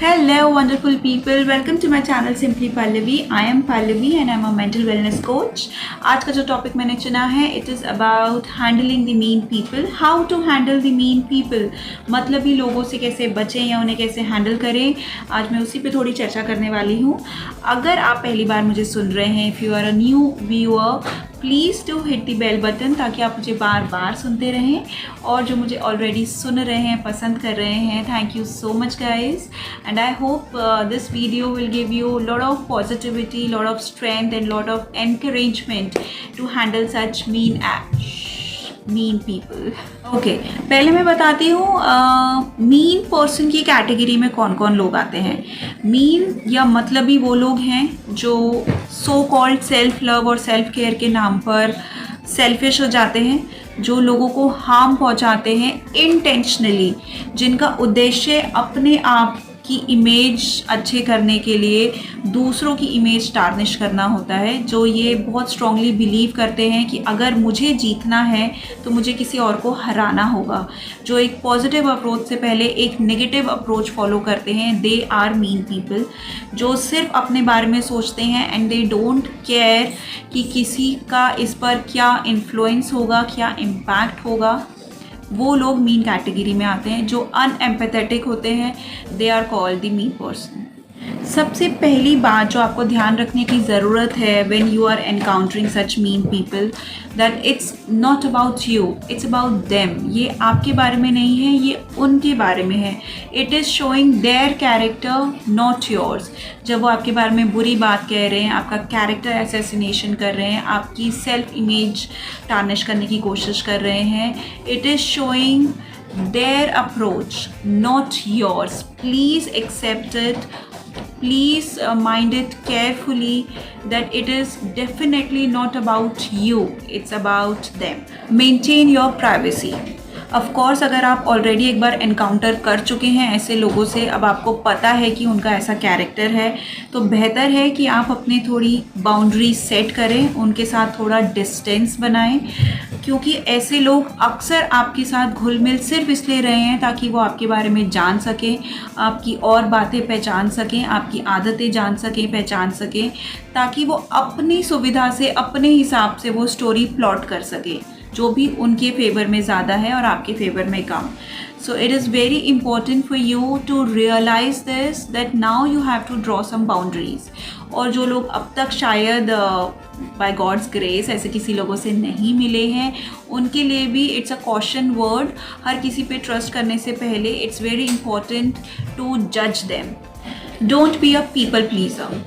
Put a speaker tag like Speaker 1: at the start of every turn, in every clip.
Speaker 1: Hello, wonderful people. Welcome to my channel Simply Pallavi. I am Pallavi and I am a mental wellness coach. आज का जो topic मैंने चुना है it is about handling the mean people. How to handle the mean people. मतलबी लोगों से कैसे बचें या उन्हें कैसे हैंडल करें. आज मैं उसी पे थोड़ी चर्चा करने वाली हूँ. अगर आप पहली बार मुझे सुन रहे हैं, if you are a new viewer, please do hit the bell button ताकि आप मुझे बार बार सुनते रहें. और जो मुझे ऑलरेडी सुन रहे हैं, पसंद कर रहे हैं, thank you so much guys. And I hope this video will give you lot of positivity, lot of strength and lot of encouragement to handle such mean people. Okay, पहले मैं बताती हूँ मीन पर्सन की category में कौन कौन लोग आते हैं. मीन या मतलबी वो लोग हैं जो सो कॉल्ड सेल्फ लव और सेल्फ केयर के नाम पर सेल्फिश हो जाते हैं, जो लोगों को हार्म पहुंचाते हैं इंटेंशनली, जिनका उद्देश्य अपने आप की इमेज अच्छे करने के लिए दूसरों की इमेज टार्निश करना होता है, जो ये बहुत स्ट्रांगली बिलीव करते हैं कि अगर मुझे जीतना है तो मुझे किसी और को हराना होगा, जो एक पॉजिटिव अप्रोच से पहले एक नेगेटिव अप्रोच फॉलो करते हैं. दे आर मीन पीपल, जो सिर्फ अपने बारे में सोचते हैं एंड दे डोंट केयर कि किसी का इस पर क्या इन्फ्लुएंस होगा, क्या इम्पैक्ट होगा. वो लोग मीन कैटेगरी में आते हैं. जो अनएम्पैथेटिक होते हैं, they are called the mean person. सबसे पहली बात जो आपको ध्यान रखने की ज़रूरत है when you are encountering such mean people, that it's not about you, it's about them. ये आपके बारे में नहीं है, ये उनके बारे में है. It is showing their character, not yours. जब वो आपके बारे में बुरी बात कह रहे हैं, आपका कैरेक्टर असैसिनेशन कर रहे हैं, आपकी सेल्फ इमेज टार्निश करने की कोशिश कर रहे हैं, it is showing their approach, not yours. Please accept it. Please mind it carefully that it is definitely not about you. It's about them. Maintain your privacy. Of course अगर आप already एक बार encounter कर चुके हैं ऐसे लोगों से, अब आपको पता है कि उनका ऐसा कैरेक्टर है, तो बेहतर है कि आप अपनी थोड़ी बाउंड्री सेट करें, उनके साथ थोड़ा डिस्टेंस बनाएं, क्योंकि ऐसे लोग अक्सर आपके साथ घुल मिल सिर्फ इसलिए रहे हैं ताकि वो आपके बारे में जान सकें, आपकी और बातें पहचान सकें, आपकी आदतें जान सकें, पहचान सकें, ताकि वो अपनी सुविधा से, अपने हिसाब से वो स्टोरी प्लॉट कर सकें जो भी उनके फेवर में ज़्यादा है और आपके फेवर में कम. So it is very important for you to realize this that now you have to draw some boundaries. और जो लोग अब तक शायद बाय गॉड्स ग्रेस ऐसे किसी लोगों से नहीं मिले हैं, उनके लिए भी इट्स अ कॉशन वर्ड. हर किसी पे ट्रस्ट करने से पहले इट्स वेरी इंपॉर्टेंट टू जज them. Don't be a people pleaser.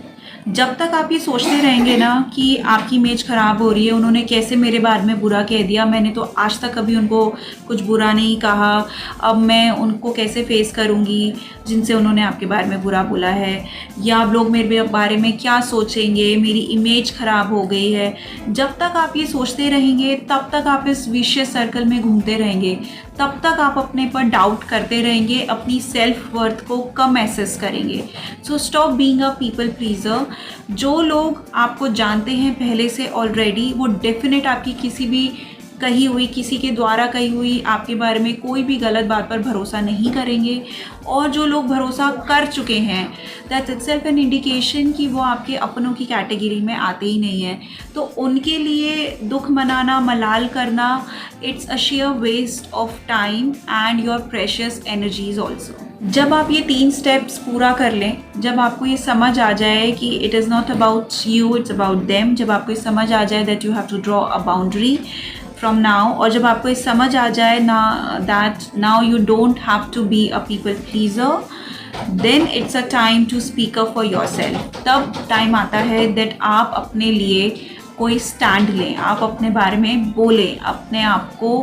Speaker 1: जब तक आप ये सोचते रहेंगे ना कि आपकी इमेज ख़राब हो रही है, उन्होंने कैसे मेरे बारे में बुरा कह दिया, मैंने तो आज तक कभी उनको कुछ बुरा नहीं कहा, अब मैं उनको कैसे फेस करूँगी जिनसे उन्होंने आपके बारे में बुरा बोला है, या आप लोग मेरे बारे में क्या सोचेंगे, मेरी इमेज ख़राब हो गई है. जब तक आप ये सोचते रहेंगे तब तक आप इस विशियस सर्कल में घूमते रहेंगे, तब तक आप अपने पर डाउट करते रहेंगे, अपनी सेल्फ वर्थ को कम एसेस करेंगे. So stop being a people pleaser. जो लोग आपको जानते हैं पहले से ऑलरेडी, वो डेफिनेट आपकी किसी भी कही हुई, किसी के द्वारा कही हुई आपके बारे में कोई भी गलत बात पर भरोसा नहीं करेंगे. और जो लोग भरोसा कर चुके हैं, दैट्स इटसेल्फ एन इंडिकेशन कि वो आपके अपनों की कैटेगरी में आते ही नहीं हैं. तो उनके लिए दुख मनाना, मलाल करना, it's a sheer waste of time and your precious energies also. जब आप ये 3 स्टेप्स पूरा कर लें, जब आपको ये समझ आ जाए कि it is not about you, it's about them, जब आपको ये समझ आ जाए that you have to draw a boundary from now, और जब आपको ये समझ आ जाए ना that now you don't have to be a people pleaser, then it's a time to speak up for yourself. तब टाइम आता है that आप अपने लिए कोई स्टैंड लें, आप अपने बारे में बोलें, अपने आप को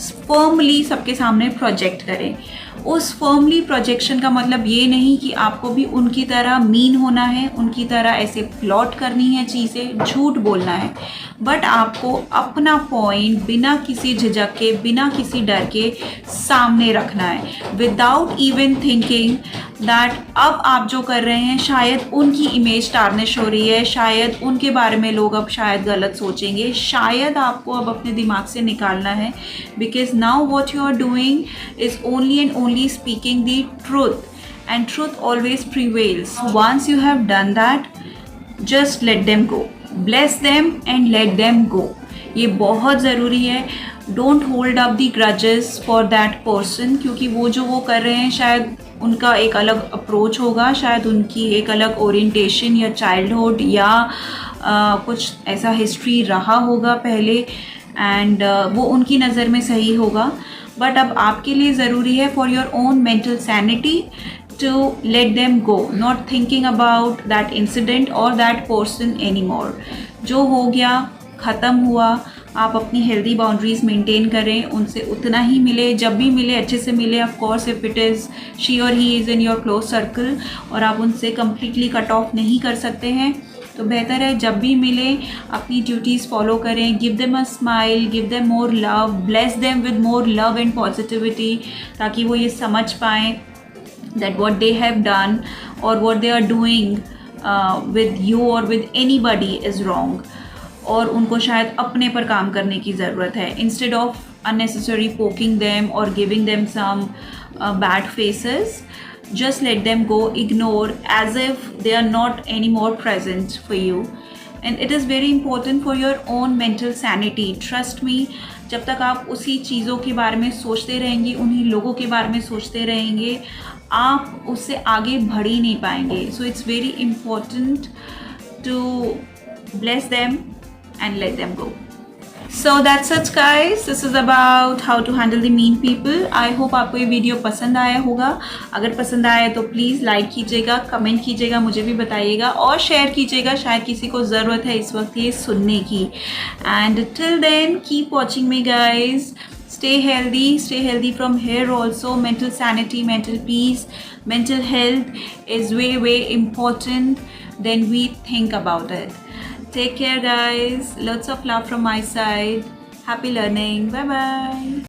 Speaker 1: फर्मली सबके सामने प्रोजेक्ट करें. उस फर्मली प्रोजेक्शन का मतलब ये नहीं कि आपको भी उनकी तरह मीन होना है, उनकी तरह ऐसे प्लॉट करनी है चीज़ें, झूठ बोलना है, बट आपको अपना पॉइंट बिना किसी झिझक के, बिना किसी डर के सामने रखना है, विदाउट इवन थिंकिंग दैट अब आप जो कर रहे हैं शायद उनकी इमेज टार्निश हो रही है, शायद उनके बारे में लोग अब शायद गलत सोचेंगे. शायद आपको अब अपने दिमाग से निकालना है, because now what you are doing is only and only speaking the truth and truth always prevails. Once you have done that, just let them go. Bless them and let them go. ये बहुत ज़रूरी है. Don't hold up the grudges for that person, क्योंकि वो कर रहे हैं शायद उनका एक अलग अप्रोच होगा, शायद उनकी एक अलग ओरिएंटेशन या चाइल्डहुड या कुछ ऐसा हिस्ट्री रहा होगा पहले, एंड वो उनकी नज़र में सही होगा. बट अब आपके लिए ज़रूरी है for your own mental sanity to let them go, not thinking about that incident or that person anymore. जो हो गया ख़त्म हुआ. आप अपनी हेल्दी बाउंड्रीज मेंटेन करें, उनसे उतना ही मिले, जब भी मिले अच्छे से मिले. Of course if it is she और he is in your close circle और आप उनसे कम्प्लीटली कट ऑफ नहीं कर सकते हैं, तो बेहतर है जब भी मिले अपनी ड्यूटीज़ फॉलो करें. Give them a smile, give them more love, bless them with more love and positivity, ताकि वो ये समझ पाएँ that what they have done or what they are doing with you or with anybody is wrong, और उनको शायद अपने पर काम करने की ज़रूरत है. instead of unnecessary poking them or giving them some bad faces, just let them go, ignore as if they are not anymore present for you. And it is very important for your own mental sanity. Trust me, जब तक आप उसी चीज़ों के बारे में सोचते रहेंगे, उन्हीं लोगों के बारे में सोचते रहेंगे, आप उससे आगे बढ़ ही नहीं पाएंगे. So it's very important to bless them and let them go. So that's it guys, this is about how to handle the mean people. I hope आपको ये वीडियो पसंद आया होगा. अगर पसंद आया तो प्लीज़ लाइक कीजिएगा, कमेंट कीजिएगा, मुझे भी बताइएगा और शेयर कीजिएगा, शायद किसी को ज़रूरत है इस वक्त ये सुनने की. And till then keep watching me guys. Stay healthy from here also. Mental sanity, mental peace, mental health is way important than we think about it. Take care guys. Lots of love from my side. Happy learning. Bye bye.